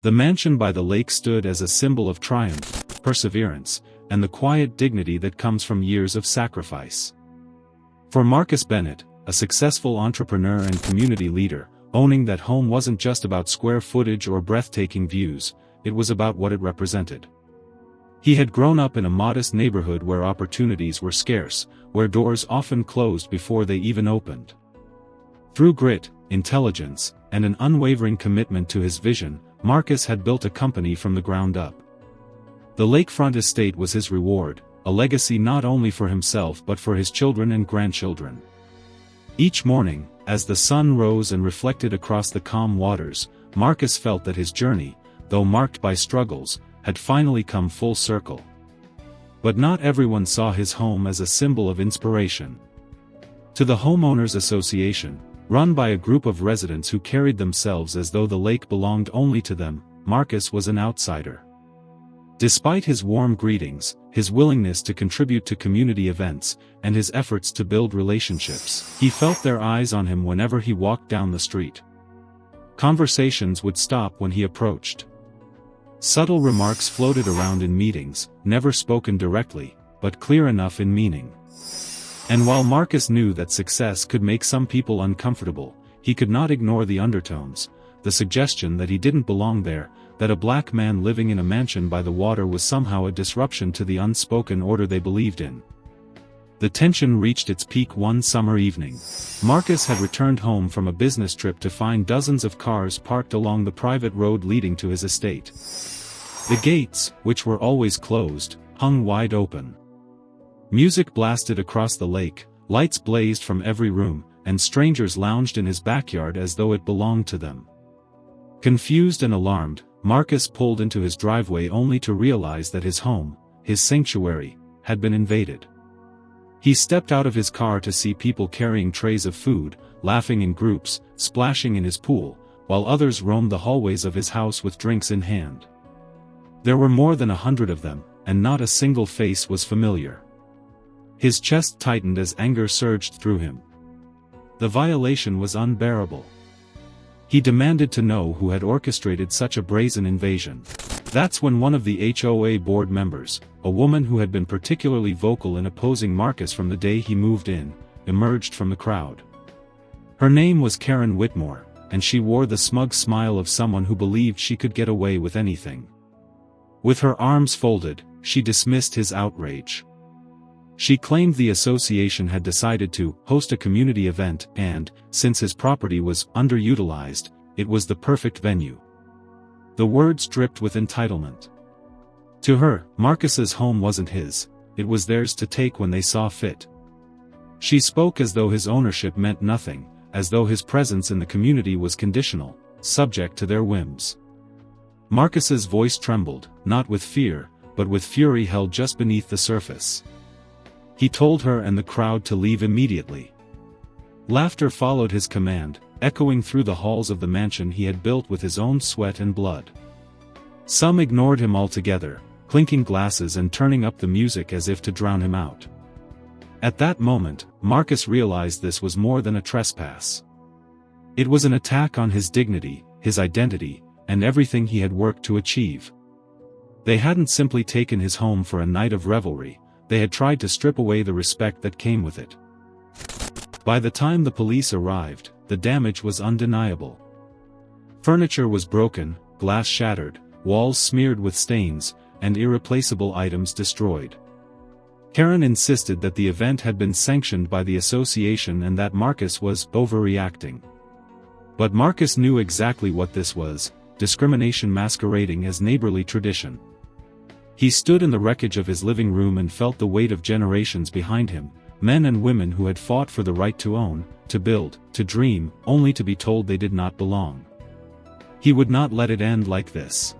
The mansion by the lake stood as a symbol of triumph, perseverance, and the quiet dignity that comes from years of sacrifice. For Marcus Bennett, a successful entrepreneur and community leader, owning that home wasn't just about square footage or breathtaking views, it was about what it represented. He had grown up in a modest neighborhood where opportunities were scarce, where doors often closed before they even opened. Through grit, intelligence, and an unwavering commitment to his vision, Marcus had built a company from the ground up. The lakefront estate was his reward, a legacy not only for himself but for his children and grandchildren. Each morning, as the sun rose and reflected across the calm waters, Marcus felt that his journey, though marked by struggles, had finally come full circle. But not everyone saw his home as a symbol of inspiration. To the Homeowners Association, run by a group of residents who carried themselves as though the lake belonged only to them, Marcus was an outsider. Despite his warm greetings, his willingness to contribute to community events, and his efforts to build relationships, he felt their eyes on him whenever he walked down the street. Conversations would stop when he approached. Subtle remarks floated around in meetings, never spoken directly, but clear enough in meaning. And while Marcus knew that success could make some people uncomfortable, he could not ignore the undertones, the suggestion that he didn't belong there, that a black man living in a mansion by the water was somehow a disruption to the unspoken order they believed in. The tension reached its peak one summer evening. Marcus had returned home from a business trip to find dozens of cars parked along the private road leading to his estate. The gates, which were always closed, hung wide open. Music blasted across the lake, lights blazed from every room, and strangers lounged in his backyard as though it belonged to them. Confused and alarmed, Marcus pulled into his driveway only to realize that his home, his sanctuary, had been invaded. He stepped out of his car to see people carrying trays of food, laughing in groups, splashing in his pool, while others roamed the hallways of his house with drinks in hand. There were more than 100 of them, and not a single face was familiar. His chest tightened as anger surged through him. The violation was unbearable. He demanded to know who had orchestrated such a brazen invasion. That's when one of the HOA board members, a woman who had been particularly vocal in opposing Marcus from the day he moved in, emerged from the crowd. Her name was Karen Whitmore, and she wore the smug smile of someone who believed she could get away with anything. With her arms folded, she dismissed his outrage. She claimed the association had decided to host a community event and, since his property was underutilized, it was the perfect venue. The words dripped with entitlement. To her, Marcus's home wasn't his, it was theirs to take when they saw fit. She spoke as though his ownership meant nothing, as though his presence in the community was conditional, subject to their whims. Marcus's voice trembled, not with fear, but with fury held just beneath the surface. He told her and the crowd to leave immediately. Laughter followed his command, echoing through the halls of the mansion he had built with his own sweat and blood. Some ignored him altogether, clinking glasses and turning up the music as if to drown him out. At that moment, Marcus realized this was more than a trespass. It was an attack on his dignity, his identity, and everything he had worked to achieve. They hadn't simply taken his home for a night of revelry, they had tried to strip away the respect that came with it. By the time the police arrived, the damage was undeniable. Furniture was broken, glass shattered, walls smeared with stains, and irreplaceable items destroyed. Karen insisted that the event had been sanctioned by the association and that Marcus was overreacting. But Marcus knew exactly what this was: discrimination masquerading as neighborly tradition. He stood in the wreckage of his living room and felt the weight of generations behind him, men and women who had fought for the right to own, to build, to dream, only to be told they did not belong. He would not let it end like this.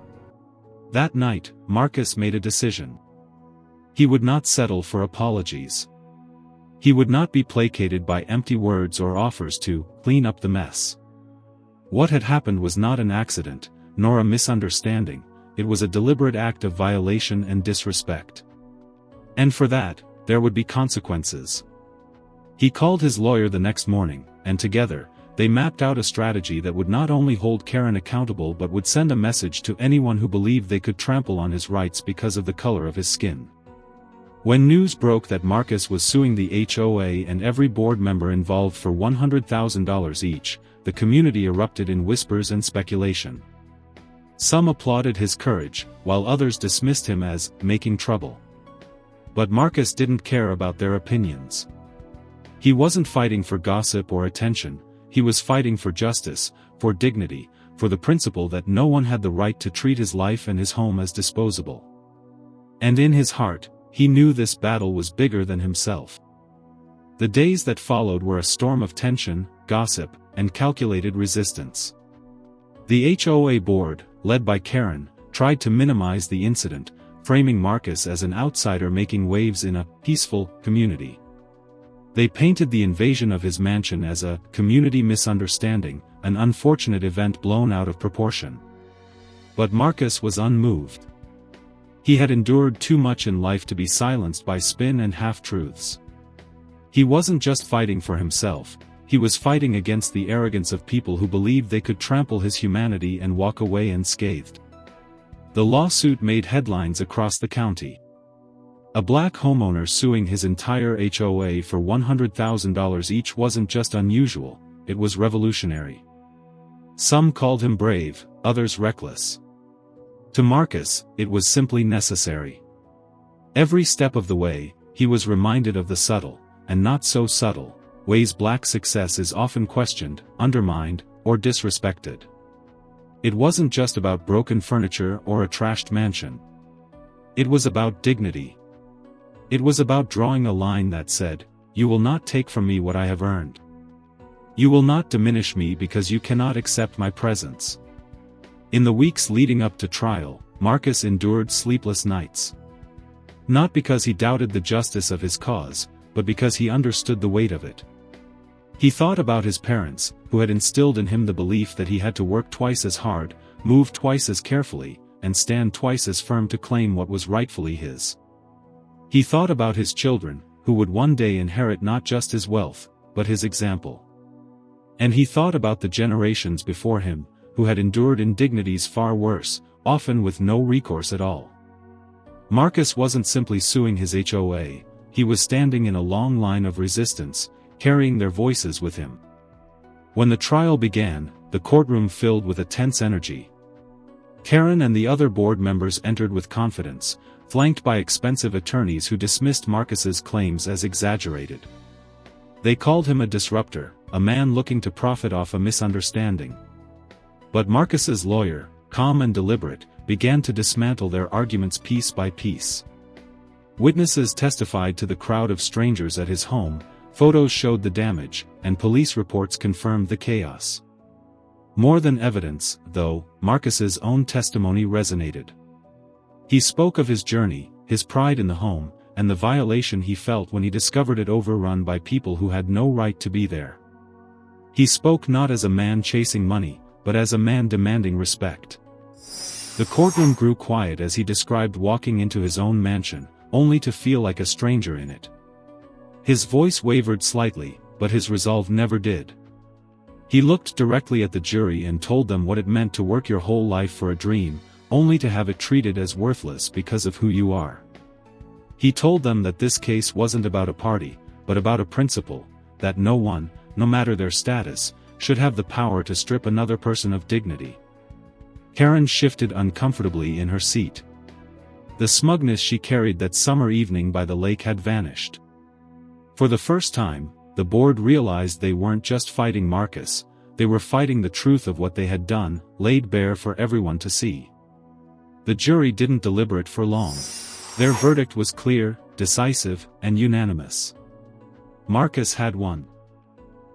That night, Marcus made a decision. He would not settle for apologies. He would not be placated by empty words or offers to clean up the mess. What had happened was not an accident, nor a misunderstanding. It was a deliberate act of violation and disrespect. And for that, there would be consequences. He called his lawyer the next morning, and together, they mapped out a strategy that would not only hold Karen accountable but would send a message to anyone who believed they could trample on his rights because of the color of his skin. When news broke that Marcus was suing the HOA and every board member involved for $100,000 each, the community erupted in whispers and speculation. Some applauded his courage, while others dismissed him as making trouble. But Marcus didn't care about their opinions. He wasn't fighting for gossip or attention, he was fighting for justice, for dignity, for the principle that no one had the right to treat his life and his home as disposable. And in his heart, he knew this battle was bigger than himself. The days that followed were a storm of tension, gossip, and calculated resistance. The HOA board, led by Karen, tried to minimize the incident, framing Marcus as an outsider making waves in a peaceful community. They painted the invasion of his mansion as a community misunderstanding, an unfortunate event blown out of proportion. But Marcus was unmoved. He had endured too much in life to be silenced by spin and half-truths. He wasn't just fighting for himself, he was fighting against the arrogance of people who believed they could trample his humanity and walk away unscathed. The lawsuit made headlines across the county. A black homeowner suing his entire HOA for $100,000 each wasn't just unusual, it was revolutionary. Some called him brave, others reckless. To Marcus, it was simply necessary. Every step of the way, he was reminded of the subtle, and not so subtle, ways black success is often questioned, undermined, or disrespected. It wasn't just about broken furniture or a trashed mansion. It was about dignity. It was about drawing a line that said, "You will not take from me what I have earned. You will not diminish me because you cannot accept my presence." In the weeks leading up to trial, Marcus endured sleepless nights. Not because he doubted the justice of his cause, but because he understood the weight of it. He thought about his parents, who had instilled in him the belief that he had to work twice as hard, move twice as carefully, and stand twice as firm to claim what was rightfully his. He thought about his children, who would one day inherit not just his wealth, but his example. And he thought about the generations before him, who had endured indignities far worse, often with no recourse at all. Marcus wasn't simply suing his HOA, he was standing in a long line of resistance, carrying their voices with him. When the trial began, the courtroom filled with a tense energy. Karen and the other board members entered with confidence, flanked by expensive attorneys who dismissed Marcus's claims as exaggerated. They called him a disruptor, a man looking to profit off a misunderstanding. But Marcus's lawyer, calm and deliberate, began to dismantle their arguments piece by piece. Witnesses testified to the crowd of strangers at his home, photos showed the damage, and police reports confirmed the chaos. More than evidence, though, Marcus's own testimony resonated. He spoke of his journey, his pride in the home, and the violation he felt when he discovered it overrun by people who had no right to be there. He spoke not as a man chasing money, but as a man demanding respect. The courtroom grew quiet as he described walking into his own mansion, only to feel like a stranger in it. His voice wavered slightly, but his resolve never did. He looked directly at the jury and told them what it meant to work your whole life for a dream, only to have it treated as worthless because of who you are. He told them that this case wasn't about a party, but about a principle, that no one, no matter their status, should have the power to strip another person of dignity. Karen shifted uncomfortably in her seat. The smugness she carried that summer evening by the lake had vanished. For the first time, the board realized they weren't just fighting Marcus, they were fighting the truth of what they had done, laid bare for everyone to see. The jury didn't deliberate for long. Their verdict was clear, decisive, and unanimous. Marcus had won.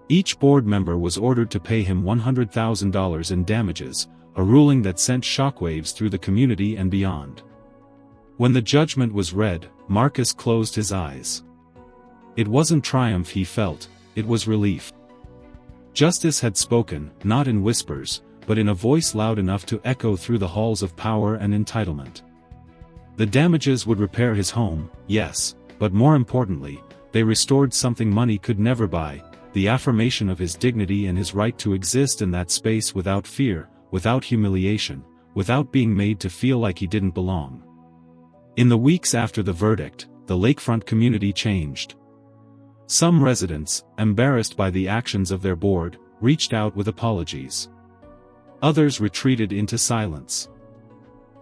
Each board member was ordered to pay him $100,000 in damages, a ruling that sent shockwaves through the community and beyond. When the judgment was read, Marcus closed his eyes. It wasn't triumph he felt, it was relief. Justice had spoken, not in whispers, but in a voice loud enough to echo through the halls of power and entitlement. The damages would repair his home, yes, but more importantly, they restored something money could never buy, the affirmation of his dignity and his right to exist in that space without fear, without humiliation, without being made to feel like he didn't belong. In the weeks after the verdict, the lakefront community changed. Some residents, embarrassed by the actions of their board, reached out with apologies. Others retreated into silence.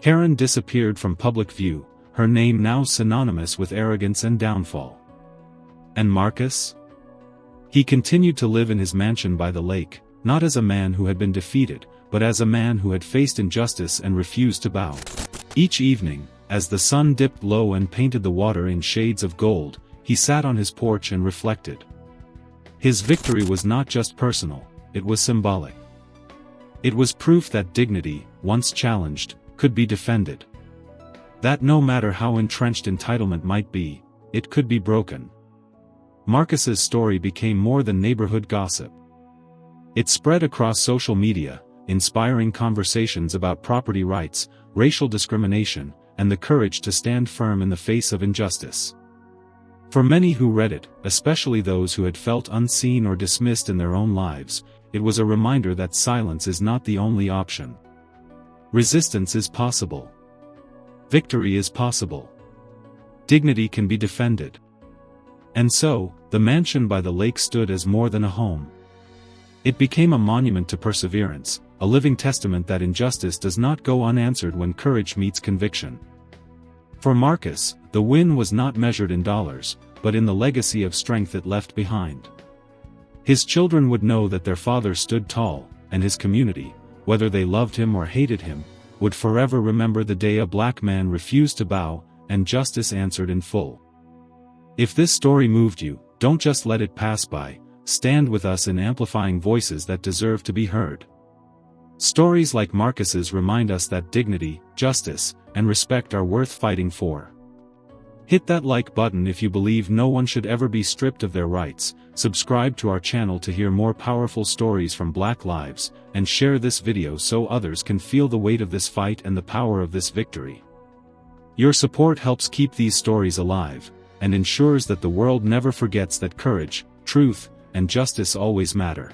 Karen disappeared from public view, her name now synonymous with arrogance and downfall. And Marcus? He continued to live in his mansion by the lake, not as a man who had been defeated, but as a man who had faced injustice and refused to bow. Each evening, as the sun dipped low and painted the water in shades of gold, he sat on his porch and reflected. His victory was not just personal, it was symbolic. It was proof that dignity, once challenged, could be defended. That no matter how entrenched entitlement might be, it could be broken. Marcus's story became more than neighborhood gossip. It spread across social media, inspiring conversations about property rights, racial discrimination, and the courage to stand firm in the face of injustice. For many who read it, especially those who had felt unseen or dismissed in their own lives, it was a reminder that silence is not the only option. Resistance is possible. Victory is possible. Dignity can be defended. And so, the mansion by the lake stood as more than a home. It became a monument to perseverance, a living testament that injustice does not go unanswered when courage meets conviction. For Marcus, the win was not measured in dollars, but in the legacy of strength it left behind. His children would know that their father stood tall, and his community, whether they loved him or hated him, would forever remember the day a black man refused to bow, and justice answered in full. If this story moved you, don't just let it pass by, stand with us in amplifying voices that deserve to be heard. Stories like Marcus's remind us that dignity, justice, and respect are worth fighting for. Hit that like button if you believe no one should ever be stripped of their rights, subscribe to our channel to hear more powerful stories from Black lives, and share this video so others can feel the weight of this fight and the power of this victory. Your support helps keep these stories alive, and ensures that the world never forgets that courage, truth, and justice always matter.